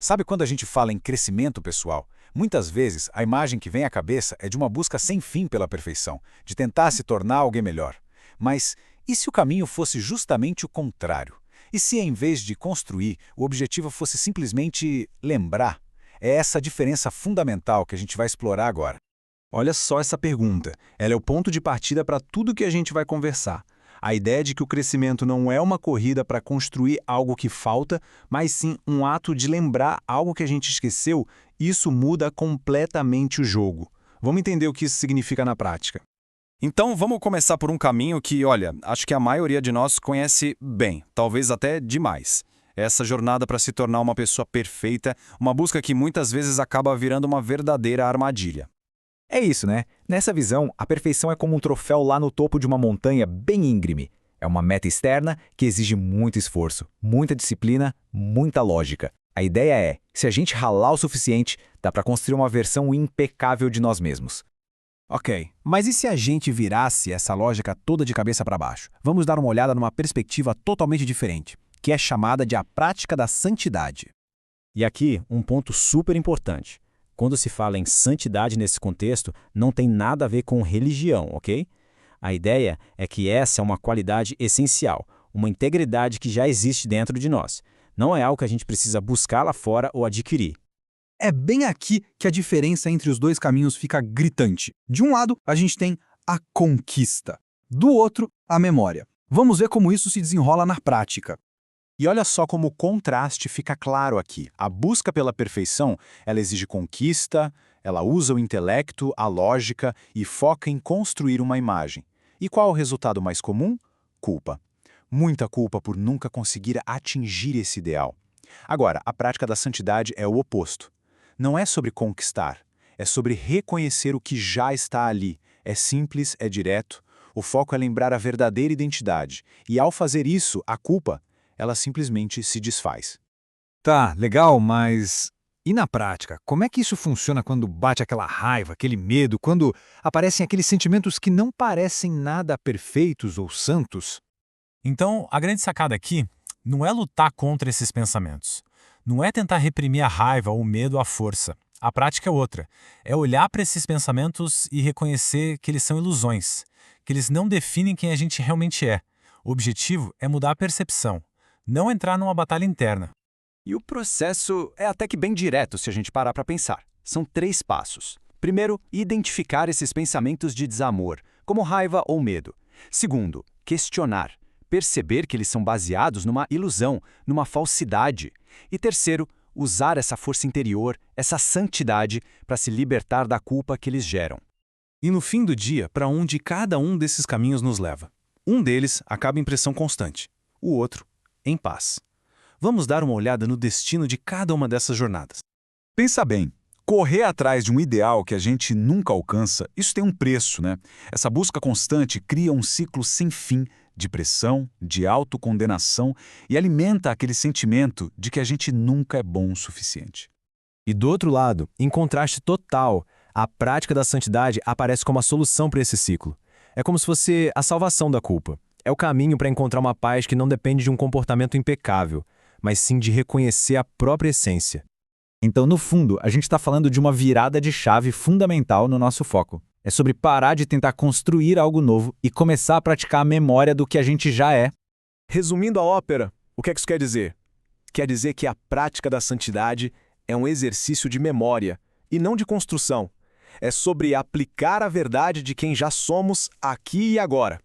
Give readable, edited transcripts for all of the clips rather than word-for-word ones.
Sabe quando a gente fala em crescimento pessoal? Muitas vezes a imagem que vem à cabeça é de uma busca sem fim pela perfeição, de tentar se tornar alguém melhor. Mas e se o caminho fosse justamente o contrário? E se, em vez de construir, o objetivo fosse simplesmente lembrar? É essa diferença fundamental que a gente vai explorar agora. Olha só essa pergunta. Ela é o ponto de partida para tudo que a gente vai conversar. A ideia de que o crescimento não é uma corrida para construir algo que falta, mas sim um ato de lembrar algo que a gente esqueceu, isso muda completamente o jogo. Vamos entender o que isso significa na prática. Então, vamos começar por um caminho que, olha, acho que a maioria de nós conhece bem, talvez até demais. Essa jornada para se tornar uma pessoa perfeita, uma busca que muitas vezes acaba virando uma verdadeira armadilha. É isso, né? Nessa visão, a perfeição é como um troféu lá no topo de uma montanha bem íngreme. É uma meta externa que exige muito esforço, muita disciplina, muita lógica. A ideia é, se a gente ralar o suficiente, dá para construir uma versão impecável de nós mesmos. Ok, mas e se a gente virasse essa lógica toda de cabeça para baixo? Vamos dar uma olhada numa perspectiva totalmente diferente, que é chamada de a prática da santidade. E aqui, um ponto super importante. Quando se fala em santidade nesse contexto, não tem nada a ver com religião, ok? A ideia é que essa é uma qualidade essencial, uma integridade que já existe dentro de nós. Não é algo que a gente precisa buscar lá fora ou adquirir. É bem aqui que a diferença entre os dois caminhos fica gritante. De um lado, a gente tem a conquista. Do outro, a memória. Vamos ver como isso se desenrola na prática. E olha só como o contraste fica claro aqui. A busca pela perfeição, ela exige conquista, ela usa o intelecto, a lógica e foca em construir uma imagem. E qual é o resultado mais comum? Culpa. Muita culpa por nunca conseguir atingir esse ideal. Agora, a prática da santidade é o oposto. Não é sobre conquistar, é sobre reconhecer o que já está ali. É simples, é direto. O foco é lembrar a verdadeira identidade. E ao fazer isso, a culpa, ela simplesmente se desfaz. Tá, legal, mas e na prática? Como é que isso funciona quando bate aquela raiva, aquele medo, quando aparecem aqueles sentimentos que não parecem nada perfeitos ou santos? Então, a grande sacada aqui não é lutar contra esses pensamentos. Não é tentar reprimir a raiva ou o medo à força. A prática é outra. É olhar para esses pensamentos e reconhecer que eles são ilusões, que eles não definem quem a gente realmente é. O objetivo é mudar a percepção, não entrar numa batalha interna. E o processo é até que bem direto se a gente parar para pensar. São 3 passos. Primeiro, identificar esses pensamentos de desamor, como raiva ou medo. Segundo, questionar, perceber que eles são baseados numa ilusão, numa falsidade. E terceiro, usar essa força interior, essa santidade, para se libertar da culpa que eles geram. E no fim do dia, para onde cada um desses caminhos nos leva? Um deles acaba em pressão constante, o outro, em paz. Vamos dar uma olhada no destino de cada uma dessas jornadas. Pensa bem, correr atrás de um ideal que a gente nunca alcança, isso tem um preço, né? Essa busca constante cria um ciclo sem fim de pressão, de autocondenação e alimenta aquele sentimento de que a gente nunca é bom o suficiente. E do outro lado, em contraste total, a prática da santidade aparece como a solução para esse ciclo. É como se fosse a salvação da culpa. É o caminho para encontrar uma paz que não depende de um comportamento impecável, mas sim de reconhecer a própria essência. Então, no fundo, a gente está falando de uma virada de chave fundamental no nosso foco. É sobre parar de tentar construir algo novo e começar a praticar a memória do que a gente já é. Resumindo a ópera, o que é que isso quer dizer? Quer dizer que a prática da santidade é um exercício de memória e não de construção. É sobre aplicar a verdade de quem já somos aqui e agora.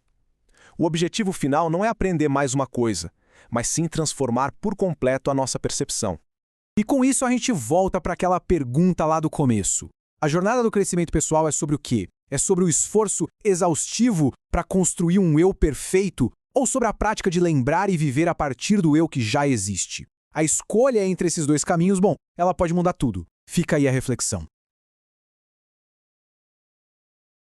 O objetivo final não é aprender mais uma coisa, mas sim transformar por completo a nossa percepção. E com isso a gente volta para aquela pergunta lá do começo. A jornada do crescimento pessoal é sobre o quê? É sobre o esforço exaustivo para construir um eu perfeito ou sobre a prática de lembrar e viver a partir do eu que já existe? A escolha entre esses dois caminhos, bom, ela pode mudar tudo. Fica aí a reflexão.